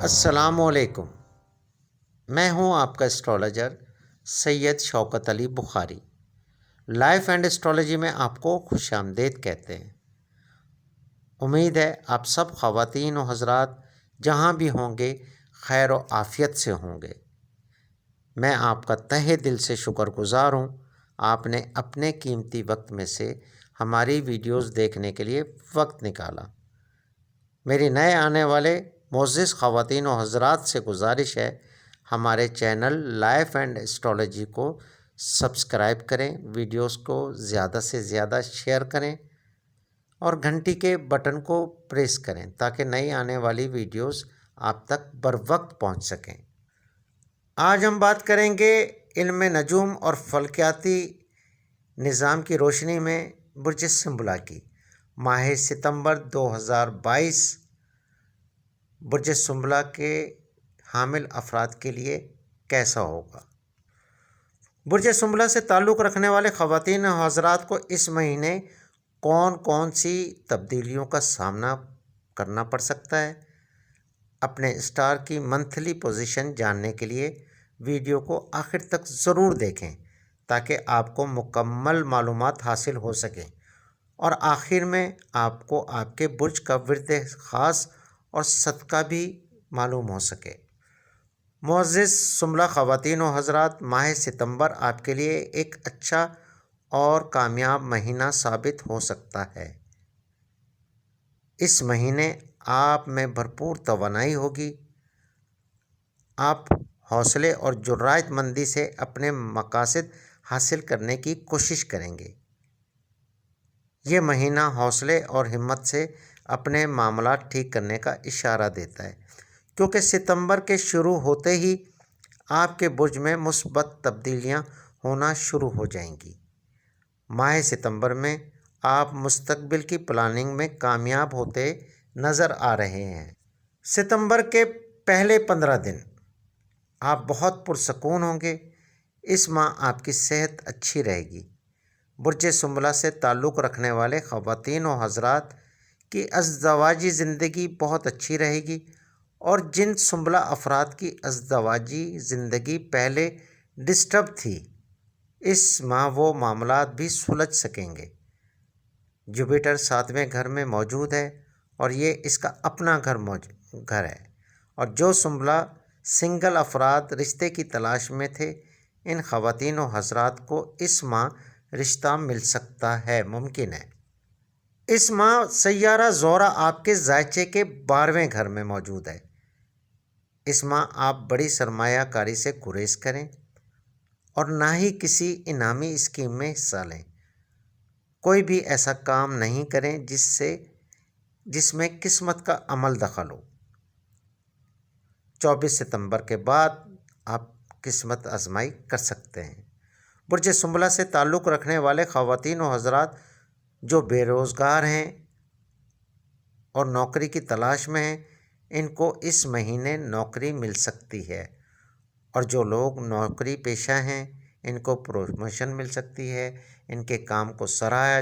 السلام علیکم۔ میں ہوں آپ کا astrologer Syed Shaukat Ali Bukhari. Life and astrology میں آپ کو خوش آمدید کہتے ہیں۔ امید ہے آپ سب خواتین و حضرات جہاں بھی ہوں گے خیر و عافیت سے ہوں گے۔ میں آپ کا تہہ دل سے شکر گزار ہوں، آپ نے اپنے قیمتی وقت میں سے ہماری ویڈیوز دیکھنے کے لیے وقت نکالا۔ میری نئے آنے والے معزز خواتین و حضرات سے گزارش ہے، ہمارے چینل لائف اینڈ اسٹرالوجی کو سبسکرائب کریں، ویڈیوز کو زیادہ سے زیادہ شیئر کریں اور گھنٹی کے بٹن کو پریس کریں تاکہ نئی آنے والی ویڈیوز آپ تک بر وقت پہنچ سکیں۔ آج ہم بات کریں گے علم نجوم اور فلکیاتی نظام کی روشنی میں برج سنبلا کی۔ ماہ ستمبر 2022 برج سنبلا کے حامل افراد کے لیے کیسا ہوگا؟ برج سنبلا سے تعلق رکھنے والے خواتین و حضرات کو اس مہینے کون کون سی تبدیلیوں کا سامنا کرنا پڑ سکتا ہے؟ اپنے اسٹار کی منتھلی پوزیشن جاننے کے لیے ویڈیو کو آخر تک ضرور دیکھیں تاکہ آپ کو مکمل معلومات حاصل ہو سکیں اور آخر میں آپ کو آپ کے برج کا ورد خاص اور صدقہ بھی معلوم ہو سکے۔ معزز سنبلا خواتین و حضرات، ماہ ستمبر آپ کے لیے ایک اچھا اور کامیاب مہینہ ثابت ہو سکتا ہے۔ اس مہینے آپ میں بھرپور توانائی ہوگی۔ آپ حوصلے اور جرأت مندی سے اپنے مقاصد حاصل کرنے کی کوشش کریں گے۔ یہ مہینہ حوصلے اور ہمت سے اپنے معاملات ٹھیک کرنے کا اشارہ دیتا ہے، کیونکہ ستمبر کے شروع ہوتے ہی آپ کے برج میں مثبت تبدیلیاں ہونا شروع ہو جائیں گی۔ ماہ ستمبر میں آپ مستقبل کی پلاننگ میں کامیاب ہوتے نظر آ رہے ہیں۔ ستمبر کے پہلے 15 دن آپ بہت پرسکون ہوں گے۔ اس ماہ آپ کی صحت اچھی رہے گی۔ برج سنبلا سے تعلق رکھنے والے خواتین و حضرات کی ازدواجی زندگی بہت اچھی رہے گی، اور جن سنبلا افراد کی ازدواجی زندگی پہلے ڈسٹرب تھی، اس ماہ وہ معاملات بھی سلجھ سکیں گے۔ جوپیٹر 7ویں گھر میں موجود ہے اور یہ اس کا اپنا گھر ہے، اور جو سنبلا سنگل افراد رشتے کی تلاش میں تھے، ان خواتین و حضرات کو اس ماہ رشتہ مل سکتا ہے، ممکن ہے۔ اس ماہ سیارہ زہرہ آپ کے ذائچے کے 12ویں گھر میں موجود ہے۔ اس ماہ آپ بڑی سرمایہ کاری سے گریز کریں اور نہ ہی کسی انعامی اسکیم میں حصہ لیں۔ کوئی بھی ایسا کام نہیں کریں جس میں قسمت کا عمل دخل ہو۔ 24 ستمبر کے بعد آپ قسمت آزمائی کر سکتے ہیں۔ برج سنبلا سے تعلق رکھنے والے خواتین و حضرات جو بے روزگار ہیں اور نوکری کی تلاش میں ہیں، ان کو اس مہینے نوکری مل سکتی ہے، اور جو لوگ نوکری پیشہ ہیں ان کو پروموشن مل سکتی ہے، ان کے کام کو سراہا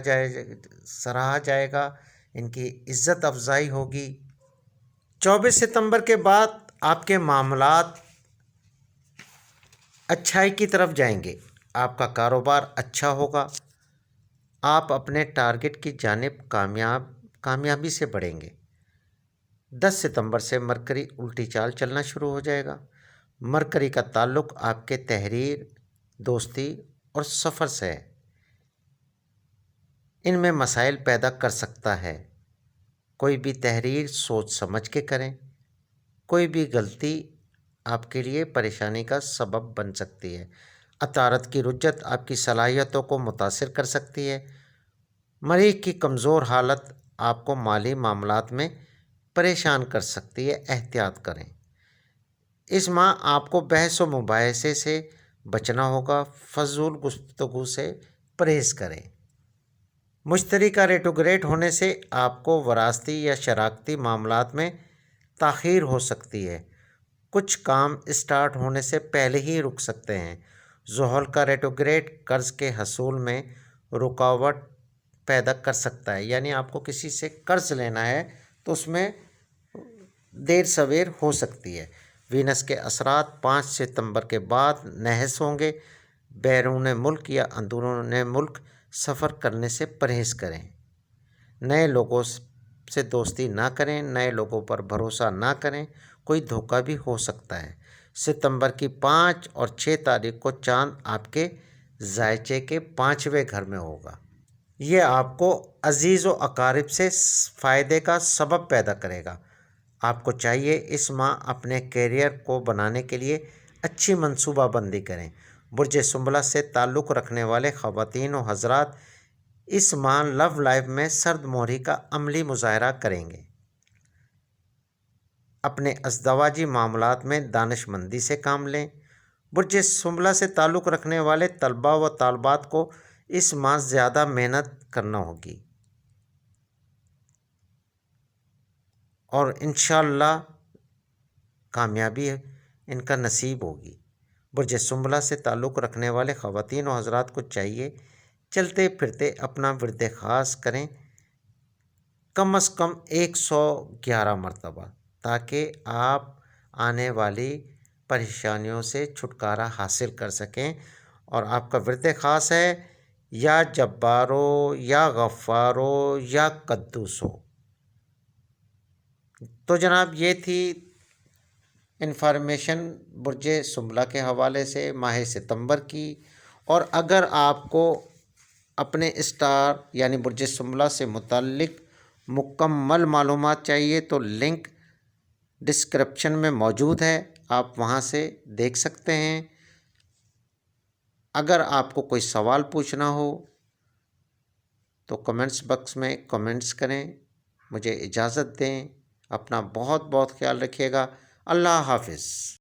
جائے گا، ان کی عزت افزائی ہوگی۔ 24 ستمبر کے بعد آپ کے معاملات اچھائی کی طرف جائیں گے۔ آپ کا کاروبار اچھا ہوگا۔ آپ اپنے ٹارگٹ کی جانب کامیابی سے بڑھیں گے۔ 10 ستمبر سے مرکری الٹی چال چلنا شروع ہو جائے گا۔ مرکری کا تعلق آپ کے تحریر، دوستی اور سفر سے ہے۔ ان میں مسائل پیدا کر سکتا ہے۔ کوئی بھی تحریر سوچ سمجھ کے کریں۔ کوئی بھی غلطی آپ کے لیے پریشانی کا سبب بن سکتی ہے۔ عطارد کی رجت آپ کی صلاحیتوں کو متاثر کر سکتی ہے۔ مریخ کی کمزور حالت آپ کو مالی معاملات میں پریشان کر سکتی ہے، احتیاط کریں۔ اس ماہ آپ کو بحث و مباحثے سے بچنا ہوگا، فضول گفتگو سے پرہیز کریں۔ مشتری کا ریٹروگریڈ ہونے سے آپ کو وراثتی یا شراکتی معاملات میں تاخیر ہو سکتی ہے۔ کچھ کام اسٹارٹ ہونے سے پہلے ہی رک سکتے ہیں۔ زحل کا ریٹروگریڈ قرض کے حصول میں رکاوٹ پیدا کر سکتا ہے، یعنی آپ کو کسی سے قرض لینا ہے تو اس میں دیر سویر ہو سکتی ہے۔ وینس کے اثرات 5 ستمبر کے بعد نحس ہوں گے۔ بیرون ملک یا اندرون ملک سفر کرنے سے پرہیز کریں۔ نئے لوگوں سے دوستی نہ کریں، نئے لوگوں پر بھروسہ نہ کریں، کوئی دھوکہ بھی ہو سکتا ہے۔ ستمبر کی 5 اور 6 تاریخ کو چاند آپ کے ذائچے کے 5ویں گھر میں ہوگا۔ یہ آپ کو عزیز و اقارب سے فائدے کا سبب پیدا کرے گا۔ آپ کو چاہیے اس ماہ اپنے کیریئر کو بنانے کے لیے اچھی منصوبہ بندی کریں۔ برج سنبلہ سے تعلق رکھنے والے خواتین و حضرات اس ماہ لو لائف میں سرد مہری کا عملی مظاہرہ کریں گے۔ اپنے ازدواجی معاملات میں دانش مندی سے کام لیں۔ برج سنبلہ سے تعلق رکھنے والے طلباء و طالبات کو اس ماہ زیادہ محنت کرنا ہوگی اور انشاءاللہ کامیابی ان کا نصیب ہوگی۔ برج سنبلہ سے تعلق رکھنے والے خواتین و حضرات کو چاہیے چلتے پھرتے اپنا ورد خاص کریں کم از کم 111 مرتبہ، تاکہ آپ آنے والی پریشانیوں سے چھٹکارا حاصل کر سکیں۔ اور آپ کا ورد خاص ہے یا جبارو یا غفارو یا قدوسو۔ تو جناب یہ تھی انفارمیشن برج سنبلہ کے حوالے سے ماہ ستمبر کی۔ اور اگر آپ کو اپنے اسٹار یعنی برج سنبلہ سے متعلق مکمل معلومات چاہیے تو لنک ڈسکرپشن میں موجود ہے، آپ وہاں سے دیکھ سکتے ہیں۔ اگر آپ کو کوئی سوال پوچھنا ہو تو کمنٹس باکس میں کمنٹس کریں۔ مجھے اجازت دیں، اپنا بہت بہت خیال رکھیے گا۔ اللہ حافظ۔